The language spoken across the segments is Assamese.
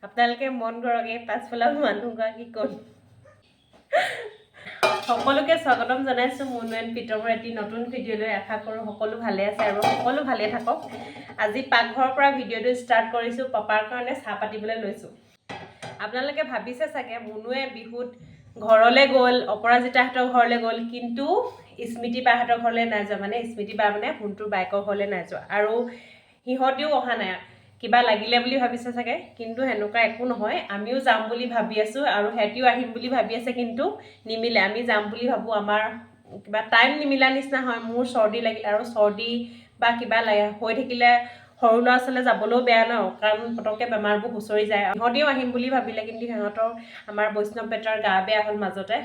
আপোনালোকে মন কৰক এই পাছফালৰ মানুহগৰাকী কোন। সকলোকে স্বাগতম জনাইছোঁ মুনু এণ্ড পিতমৰ এটি নতুন ভিডিঅ'লৈ। আশা কৰোঁ সকলো ভালে আছে আৰু সকলো ভালে থাকক। আজি পাকঘৰৰ পৰা ভিডিঅ'টো ষ্টাৰ্ট কৰিছোঁ। পাপাৰ কাৰণে চাহ পাতিবলৈ লৈছোঁ। আপোনালোকে ভাবিছে চাগে মুনুৱে বিহুত ঘৰলৈ গ'ল, অপৰাজিতাহঁতৰ ঘৰলৈ গ'ল, কিন্তু স্মৃতি বাহঁতৰ ঘৰলৈ নাই যোৱা। মানে স্মৃতি বা মানে সোণটোৰ বাইকৰ ঘৰলৈ নাই যোৱা, আৰু সিহঁতেও অহা নাই। কিবা লাগিলে বুলি ভাবিছে চাগে, কিন্তু সেনেকুৱা একো নহয়। আমিও যাম বুলি ভাবি আছোঁ আৰু সিহঁতিও আহিম বুলি ভাবি আছে, কিন্তু নিমিলে। আমি যাম বুলি ভাবোঁ, আমাৰ কিবা টাইম নিমিলা নিচিনা হয়। মোৰ চৰ্দি লাগিল, আৰু চৰ্দি বা কিবা হৈ থাকিলে সৰু ল'ৰা ছোৱালীলৈ যাবলৈও বেয়া ন, কাৰণ পটককৈ বেমাৰবোৰ হুঁচৰি যায়। সিহঁতেও আহিম বুলি ভাবিলে, কিন্তু সিহঁতৰ আমাৰ বৈষ্ণৱ বেটাৰ গা বেয়া হ'ল মাজতে,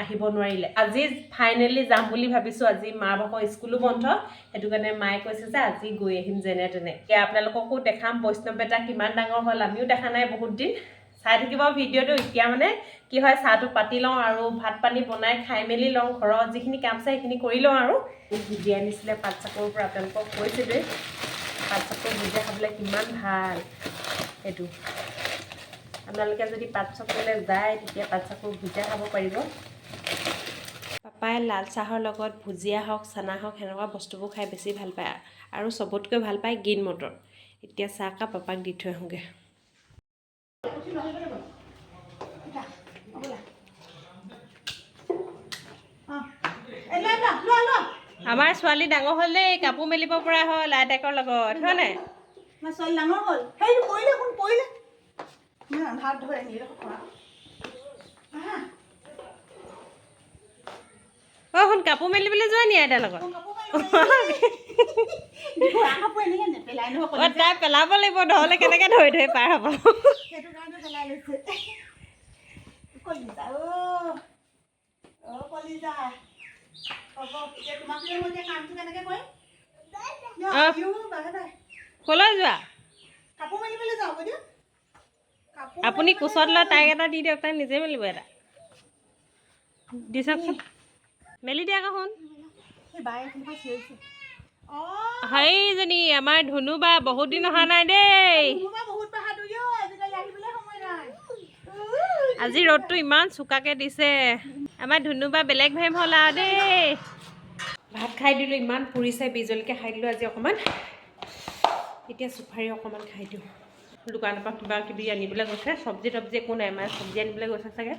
আহিব নোৱাৰিলে। আজি ফাইনেলি যাম বুলি ভাবিছোঁ। আজি মা বাপৰ স্কুলো বন্ধ, সেইটো কাৰণে মায়ে কৈছে যে আজি গৈ আহিম যেনে তেনে। এতিয়া আপোনালোককো দেখাম বৈষ্ণৱ বেটা কিমান ডাঙৰ হ'ল, আমিও দেখা নাই বহুত দিন। চাই থাকিব ভিডিঅ'টো। এতিয়া মানে কি হয়, চাহটো পাতি লওঁ আৰু ভাত পানী বনাই খাই মেলি লওঁ। ঘৰত যিখিনি কাম আছে সেইখিনি কৰি লওঁ। আৰু ভুজিয়া আনিছিলে পাট চাপৰৰ পৰা, আপোনালোকক কৈছিলোঁ পাট চাপৰ ভুজিয়া খাবলৈ কিমান ভাল। সেইটো আপোনালোকে যদি পাট চাপৰলৈ যায়, তেতিয়া পাট চাপৰ ভুজিয়া খাব পাৰিব। পাপাই লাল চাহৰ লগত ভুজিয়া হওক, চানা হওক, সেনেকুৱা বস্তুবোৰ খাই বেছি ভাল পায়, আৰু চবতকৈ ভাল পায় গ্ৰীণ মটৰ। এতিয়া চাহকাপ পাপাক দি থৈ আহোঁগৈ। আমাৰ ছোৱালী ডাঙৰ হ'ল দেই, কাপোৰ মেলিব পৰা হ'ল আইতাকৰ লগত, হয় নাই? ছোৱালী ডাঙৰ হ'ল। সেই পৰিলে কোন পৰিলে? ভাত ধৰে শুন, কাপোৰ মেলিবলৈ যোৱা নি আইতাৰ লগত? তাই পেলাব লাগিব, নহ'লে কেনেকৈ ধৰি ধৰি পাৰ হ'ব। সেইটো কাৰণে পেলাই লৈছে। কলিজা কলিজা হ'ব। এতিয়া তোমাক মই এতিয়া কামটো কেনেকৈ কৰিম? ক'লৈ যোৱা? কাপোৰ মেলিবলৈ যাওঁ বাইদেউ। আপুনি কোচত লৈ তাইক এটা দি দিয়ক, তাই নিজে মেলিব এটা। দি চাওকচোন, মেলি দিয়া আকৌ শুন। সেইজনী আমাৰ ধুনু বা বহুত দিন অহা নাই দেই। আজি ৰ'দটো ইমান চোকাকৈ দিছে। আমাৰ ধুনু বা বেলেগ ভাইম হ'ল আৰু দেই। ভাত খাই দিলোঁ, ইমান পুৰিছে। বিজলকীয়া খাই দিলোঁ আজি অকণমান। এতিয়া চুফাৰী অকণমান খাই দিওঁ। দোকানৰ পৰা কিবা কিবি আনিবলৈ গৈছে, চব্জি তব্জি একো নাই। মায়ে চব্জি আনিবলৈ গৈছে চাগে।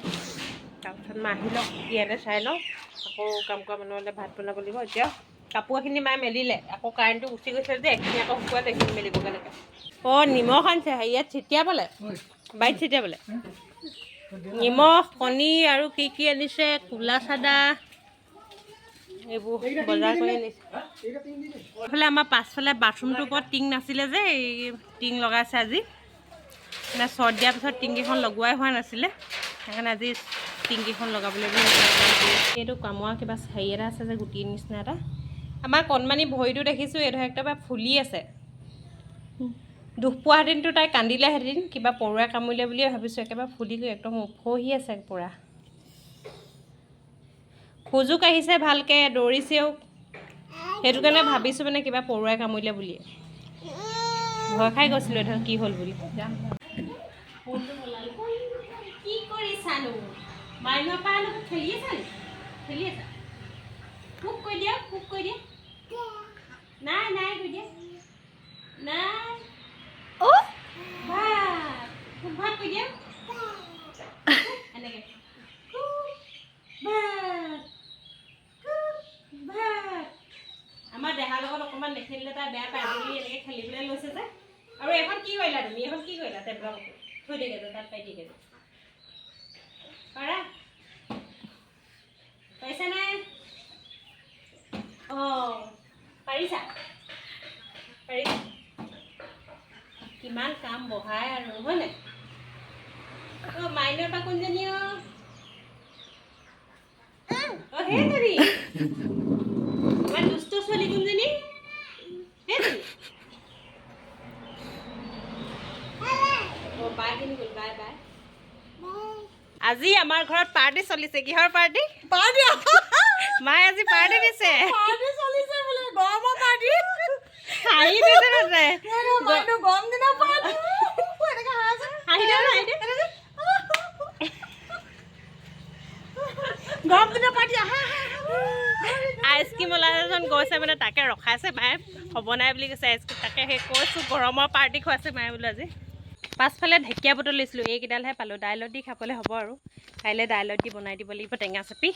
তাৰপিছত মা আহি লওক, কি আনে চাই লওঁ। আকৌ কাম কৰা মানুহলৈ ভাত বনাব লাগিব। এতিয়া কাপোৰখিনি মায়ে মেলিলে, আকৌ কাৰেণ্টটো গুচি গৈছে যে, এইখিনি আকৌ শুকুৱালে, এইখিনি মেলিবগৈ লাগে। নিমখ আনিছে হেৰিয়াত ছিটিয়াবলৈ, বাৰীত ছিটিয়াবলৈ। নিমখ, কণী আৰু কি আনিছে, ক'লা চাদা, এইবোৰ বজাৰ কৰি আনিছে। এইফালে আমাৰ পাছফালে বাথৰুমটোৰ ওপৰত টিং নাছিলে যে, এই টিং লগাইছে আজি। মানে চৰ্ট দিয়াৰ পিছত টিংকেইখন লগোৱাই হোৱা নাছিলে, সেইকাৰণে আজি টিংকেইখন লগাবলৈ বুলি এইটো কামোৱা কিবা হেৰি এটা আছে যে, গুটিৰ নিচিনা এটা। আমাৰ কণমানি ভৰিটো দেখিছোঁ, এইটো একেবাৰে ফুলি আছে। দুখ পোৱাহেঁতেনতো তাই কান্দিলেহেঁতেন, কিবা পৰুৱাই কামুৰিলে বুলিয়ে ভাবিছোঁ। একেবাৰে ফুলি গৈ একদম উফহি আছে পূৰা। খোজো কাঢ়িছে ভালকৈ, দৌৰিছেও। সেইটো কাৰণে ভাবিছোঁ মানে কিবা পৰুৱাই কামুৰিলে বুলিয়ে। ভয় খাই গৈছিলোঁ ধৰ কি হ'ল বুলি। কি কৰিছানো? মাইনা পাৰ লগত খেলি আছা নি? খেলি আছা? খুব কৈ দিয়া, খুব কৈ দিয়া। নাই নাই কৈ দিয়া। নাই। ভাত খুব ভাত কৈ দিয়া। এনেকৈ আমাৰ দেহাৰ লগত অকণমান নেখেলিলে তাই বেয়া পায় বুলি এনেকৈ খেলিবলৈ লৈছে যে। আৰু এখন কি কৰিলা তুমি? এখন কি কৰিলা? টেবুলৰ কাপোৰ থৈ দিয়েগৈ যে, তাত পাই দিয়েগৈ। পাৰা? পাৰিছা নাই? অঁ পাৰিছা? পাৰিছা? কিমান কাম বঢ়াই আৰু, হয় নাই? মাইনৰ পৰা কোনজনী? সেইজনী আমাৰ দুষ্ট ছোৱালী কোনজনী? সেইজনী। বাই কিনি গ'ল, বাই বাই। আজি আমাৰ ঘৰত পাৰ্টি চলিছে। কিহৰ পাৰ্টি? মায়ে আজি পাৰ্টি দিছে। হাঁহি দিছে তাতে। আইচক্ৰীম ওলাই এজন গৈছে মানে তাকে ৰখাইছে মায়ে হ'ব নাই বুলি কৈছে আইচক্ৰীম তাকে সেই কৈছোঁ গৰমৰ পাৰ্টি খুৱাইছে মায়ে বোলো আজি পাছফালে ঢেকীয়া বুটল লৈছিলোঁ এইকেইডালহে পালোঁ দাইলত দি খাবলৈ হ'ব আৰু কাইলৈ দাইলত দি বনাই দিব লাগিব টেঙা চেপি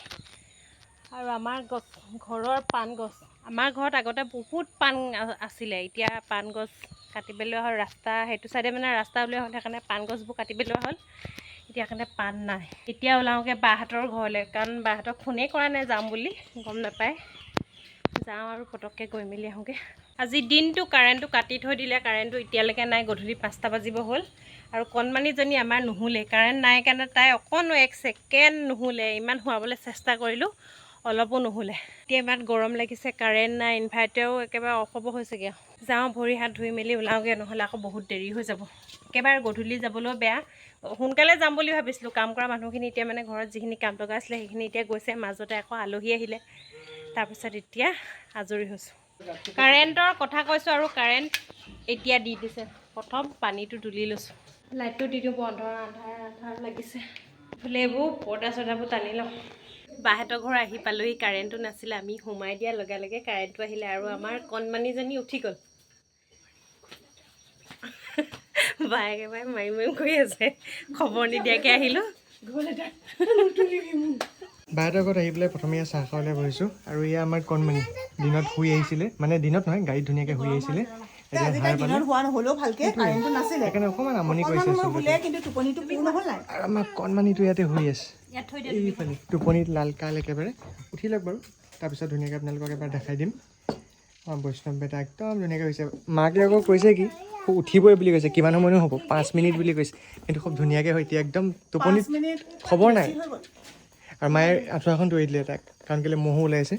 আৰু আমাৰ গছ ঘৰৰ পাণ গছ আমাৰ ঘৰত আগতে বহুত পাণ আছিলে এতিয়া পাণ গছ কাটি পেলোৱা হ'ল ৰাস্তা সেইটো চাইডে মানে ৰাস্তা ওলোৱা হ'ল সেইকাৰণে পাণ গছবোৰ কাটি পেলোৱা হ'ল এতিয়া কাৰণে পাণ নাই এতিয়া ওলাওঁগৈ বাহঁতৰ ঘৰলৈ কাৰণ বাহঁতক ফোনেই কৰা নাই যাম বুলি গম নাপায় যাওঁ আৰু পটককৈ গৈ মেলি আহোঁগৈ আজি দিনটো কাৰেণ্টটো কাটি থৈ দিলে কাৰেণ্টটো এতিয়ালৈকে নাই গধূলি 5টা বাজিব হ'ল আৰু কণমানিজনী আমাৰ নুশুলে কাৰেণ্ট নাই কাৰণে তাই অকণো 1 ছেকেণ্ড নুশুলে ইমান শুৱাবলৈ চেষ্টা কৰিলোঁ অলপো নুশুলে এতিয়া ইমান গৰম লাগিছে কাৰেণ্ট নাই ইনভাৰ্টাৰো একেবাৰে অফ হ'ব হৈছেগৈ যাওঁ ভৰি হাত ধুই মেলি ওলাওঁগৈ নহ'লে আকৌ বহুত দেৰি হৈ যাব একেবাৰে গধূলি যাবলৈও বেয়া সোনকালে যাম বুলি ভাবিছিলোঁ কাম কৰা মানুহখিনি এতিয়া মানে ঘৰত যিখিনি কাম লগা আছিলে সেইখিনি এতিয়া গৈছে মাজতে আকৌ আলহী আহিলে তাৰপিছত এতিয়া আজৰি হৈছোঁ কাৰেণ্টৰ কথা কৈছোঁ আৰু কাৰেণ্ট এতিয়া দি দিছে প্ৰথম পানীটো তুলি লৈছোঁ লাইটটো দি দিওঁ আন্ধাৰ লাগিছে বোলে এইবোৰ পৰ্দা চৰ্দাবোৰ টানি লওঁ বাহঁতৰ ঘৰ আহি পালোহি কাৰেণ্টটো নাছিলে আমি সোমাই দিয়াৰ লগে লগে কাৰেণ্টটো আহিলে আৰু আমাৰ কণমানিজনী উঠি গ'ল বাই একেবাৰে মাৰি কৰি আছে খবৰ নিদিয়াকৈ আহিলোঁ বাহঁতৰ ঘৰত আহি পেলাই প্ৰথমে চাহ খাবলৈ বহিছোঁ আৰু এয়া আমাৰ কণমানি দিনত শুই আহিছিলে মানে দিনত নহয় গাড়ীত ধুনীয়াকৈ শুই আহিছিলে সেইকাৰণে অকণমান আমনি কৰিছে আৰু আমাৰ কণমানিটো ইয়াতে শুই আছে এইফালে টোপনিত লালকাল একেবাৰে উঠি লওক বাৰু তাৰপিছত ধুনীয়াকৈ আপোনালোকক এবাৰ দেখাই দিম বৈষ্ণৱ বেটা একদম ধুনীয়াকৈ হৈছে মাকে আকৌ কৈছে কি উঠিবই বুলি কৈছে কিমান সময়নো হ'ব 5 মিনিট বুলি কৈছে কিন্তু খুব ধুনীয়াকৈ হয় এতিয়া একদম টোপনিত খবৰ নাই আৰু মায়ে আঁঠুৱাখন তৰি দিলে তাক কাৰণ কেলৈ মহো ওলাইছে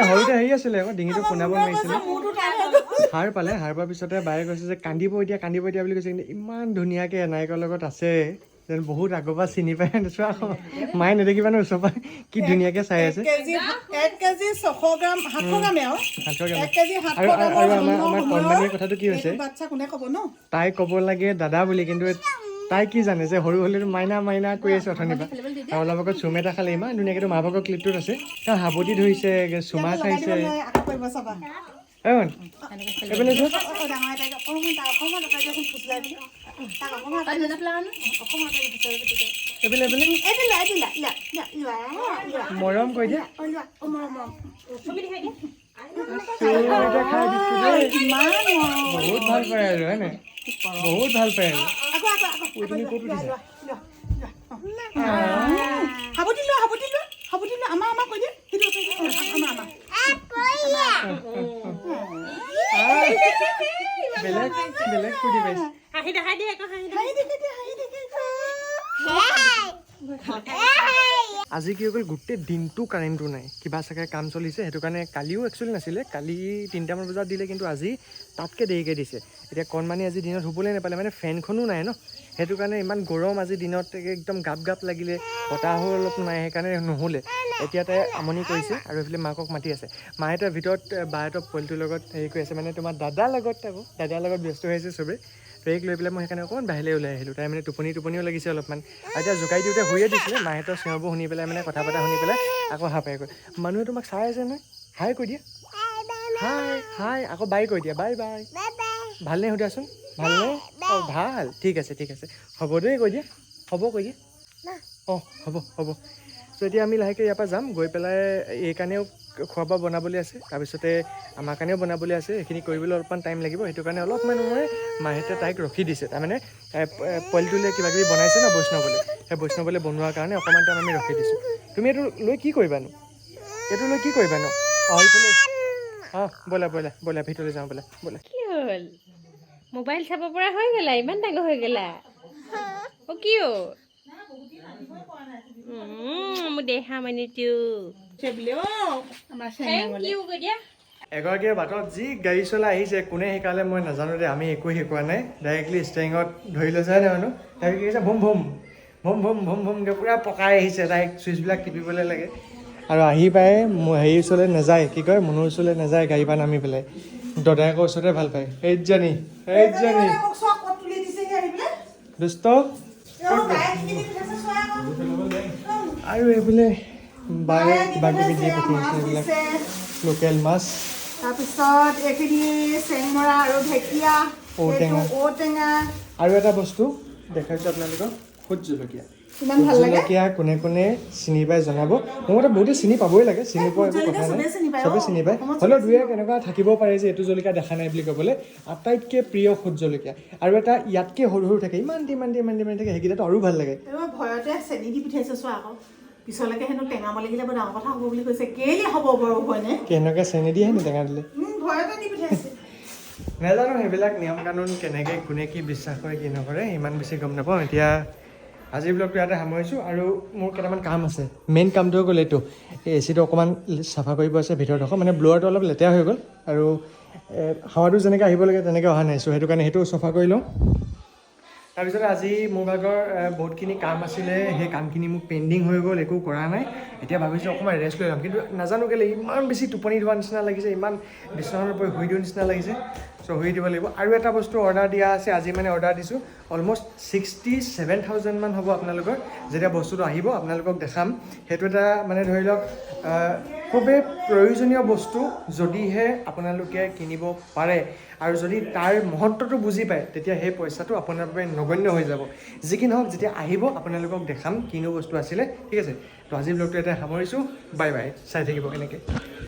সৰুতে হেৰি আছিলে আকৌ ডিঙিটো পোনাব নোৱাৰিছিলে সাৰ পালে সাৰ পোৱাৰ পিছতে বায়ে কৈছে যে কান্দিব এতিয়া বুলি কৈছে কিন্তু ইমান ধুনীয়াকৈ এনাইকৰ লগত আছে যেন বহুত আগৰ পৰা চিনি পাই চোৱা আকৌ মায়ে নেদেখিবা ন ওচৰৰ পৰা কি ধুনীয়াকৈ চাই আছে আৰু আমাৰ কণমানিৰ কথাটো কি হৈছে তাই ক'ব লাগে দাদা বুলি কিন্তু তাই কি জানে যে সৰু হ'লেতো মাইনা কৈ আছে অথনিৰ পৰা আৰু অলপ আগত চুম এটা খালে ইমান ধুনীয়াকৈ মা ভাগৰ ক্লিপটোত আছে তেওঁ হাবতি ধৰিছে চুমা খাইছে এইফালে মৰম কৈ দিয়া বহুত ভাল পায় আৰু হয় নাই বহুত ভাল পায় আৰু তুমি ক'ত উঠিছা বেলেগ ফুটি পাইছে আজি কি হৈ গ'ল গোটেই দিনটো কাৰেণ্টটো নাই কিবা চাগে কাম চলিছে সেইটো কাৰণে কালিও একচুৱেলি নাছিলে কালি 3টামান বজাত দিলে কিন্তু আজি তাতকৈ দেৰিকৈ দিছে এতিয়া কণমানি আজি দিনত শুবলৈ নাপালে মানে ফেনখনো নাই ন সেইটো কাৰণে ইমান গৰম আজি দিনত একদম গাপ লাগিলে বতাহো অলপ নাই সেইকাৰণে নুশুলে এতিয়া তাই আমনি কৰিছে আৰু এইফালে মাকক মাতি আছে মায়ে তাৰ ভিতৰত বাহঁতৰ পোৱালিটোৰ লগত হেৰি কৰি আছে মানে তোমাৰ দাদাৰ লগত ব্যস্ত হৈ আছে চবেই ব্ৰেক লৈ পেলাই মই সেইকাৰণে অকণমান বাহিৰলৈ ওলাই আহিলোঁ তাই মানে টোপনিও লাগিছে অলপমান আৰু এতিয়া জোকাই দিওঁতে শুয়ে দিছিলে মাহঁতৰ চিঞৰবোৰ শুনি পেলাই মানে কথা পতা শুনি পেলাই আকৌ হাঁপাই গ'ল মানুহে তোমাক চাই আছে নহয় হাই কৈ দিয়া হাই আকৌ বাই কৈ দিয়া বাই ভালনে সুধাচোন ভালনে অঁ ভাল ঠিক আছে হ'ব দেই কৈ দিয়া হ'ব কৈ দিয়া অঁ হ'ব চ' এতিয়া আমি লাহেকৈ ইয়াৰ পৰা যাম গৈ পেলাই এই কাৰণেও খোৱা বোৱা বনাবলৈ আছে তাৰপিছতে আমাৰ কাৰণেও বনাবলৈ আছে সেইখিনি কৰিবলৈ অলপমান টাইম লাগিব সেইটো কাৰণে অলপমান মই মাহঁতে তাইক ৰখি দিছে তাৰমানে পোৱালিটোলৈ কিবাকিবি বনাইছে ন বৈষ্ণৱলৈ সেই বৈষ্ণৱলৈ বনোৱাৰ কাৰণে অকণমান টাইম আমি ৰখি দিছোঁ তুমি এইটো লৈ কি কৰিবানো অঁ এইফালে ব'লা ভিতৰলৈ যাওঁ ব'লা কি হ'ল মোবাইল চাব পৰা হৈ গ'লা ইমান ডাঙৰ হৈ গ'লা অ' কি মোৰ দেহা মানিটো এগৰাকীয়ে বাটত যি গাড়ী চলাই আহিছে কোনে শিকালে মই নাজানো দে আমি একো শিকোৱা নাই ডাইৰেক্টলি ষ্টেৰিঙত ধৰি লৈছে হয় নহয় তাই কি কৈছে ভুম ভুমকৈ পূৰা পকাই আহিছে তাইক চুইচবিলাক টিপিবলৈ লাগে আৰু আহি পাই হেৰি ওচৰলৈ নাযায় কি কয় মনুৰ ওচৰলৈ নাযায় গাড়ীৰ পৰা নামি পেলাই দদায়েকৰ ওচৰতে ভাল পায় এইজনী দুষ্ট বায়ে কি দি পঠাইছে চোৱা আকৌ আৰু এইফালে বায়ে কিবা কিবি দি পঠিয়াইছে এইবিলাক লোকেল মাছ তাৰপিছত এইখিনি চেংমৰা আৰু ঢেকীয়া ঔটেঙা। ঔটেঙা আৰু এটা বস্তু দেখাইছোঁ আপোনালোকক ভোট জলকীয়া কিমান ভোট ভাল লাগে জলকীয়া কোনে কোনে চিনি পাই জনাব মোৰ মতে বহুতে চিনি পাবই লাগে চিনি পোৱা একো কথা নাই চবেই চিনি পায়, চবেই অ। চিনি পায় অসমত হ'লেও দুই এক এনেকুৱা থাকিব পাৰে যে এইটো জলকীয়া দেখা নাই বুলি ক'বলৈ আটাইতকৈ প্ৰিয় ভোট জলকীয়া আৰু এটা ইয়াতকৈ সৰু সৰু থাকে ইমান থাকে সেইকেইটাতো আৰু ভাল লাগে এইবাৰ ভয়তে চেনি দি পঠিয়াইছে চোৱা আকৌ পিছলৈকে হেনো টেঙাব লাগিলে বৰ ডাঙৰ কথা হ'ব বুলি কৈছে কেলে হ'ব বাৰু হয়নে কেনেকৈ চেনি দিয়ে হেনো টেঙা দিলে ভয়তে দি পঠিয়াইছে নাজানো সেইবিলাক নিয়ম কানুন কেনেকৈ কোনে কি বিশ্বাস কৰে কি নকৰে ইমান বেছি গম নাপাওঁ এতিয়া আজিৰ ব্লগটো ইয়াতে সামৰিছোঁ আৰু মোৰ কেইটামান কাম আছে মেইন কামটো হৈ গ'ল এইটো এই এচিটো অকণমান চাফা কৰিব আছে ভিতৰত অকণ মানে ব্ল'ৱাৰটো অলপ লেতেৰা হৈ গ'ল আৰু হাৱাটো যেনেকৈ আহিব লাগে তেনেকৈ অহা নাই চ' সেইটো কাৰণে সেইটো চাফা কৰি লওঁ তাৰপিছতে আজি মোৰ ভাগৰ বহুতখিনি কাম আছিলে সেই কামখিনি মোক পেণ্ডিং হৈ গ'ল একো কৰা নাই এতিয়া ভাবিছোঁ অকণমান ৰেষ্ট লৈ ল'ম কিন্তু নাজানো কেলৈ ইমান বেছি টোপনি ধোৱা নিচিনা লাগিছে ইমান বিচনাৰ ওপৰত শুই দিওঁ নিচিনা লাগিছে চ' শুই দিব লাগিব আৰু এটা বস্তু অৰ্ডাৰ দিয়া আছে আজি মানে অৰ্ডাৰ দিছোঁ অলম'ষ্ট 67,000 মান হ'ব আপোনালোকৰ যেতিয়া বস্তুটো আহিব আপোনালোকক দেখাম সেইটো এটা মানে ধৰি লওক খুবেই প্ৰয়োজনীয় বস্তু যদিহে আপোনালোকে কিনিব পাৰে আৰু যদি তাৰ মহত্বটো বুজি পায় তেতিয়া সেই পইচাটো আপোনাৰ বাবে নগণ্য হৈ যাব যি কি নহওক যেতিয়া আহিব আপোনালোকক দেখাম কিনো বস্তু আছিলে ঠিক আছে তো আজিৰ ব্লগটো ইয়াতে সামৰিছোঁ বাই বাই চাই থাকিব এনেকৈ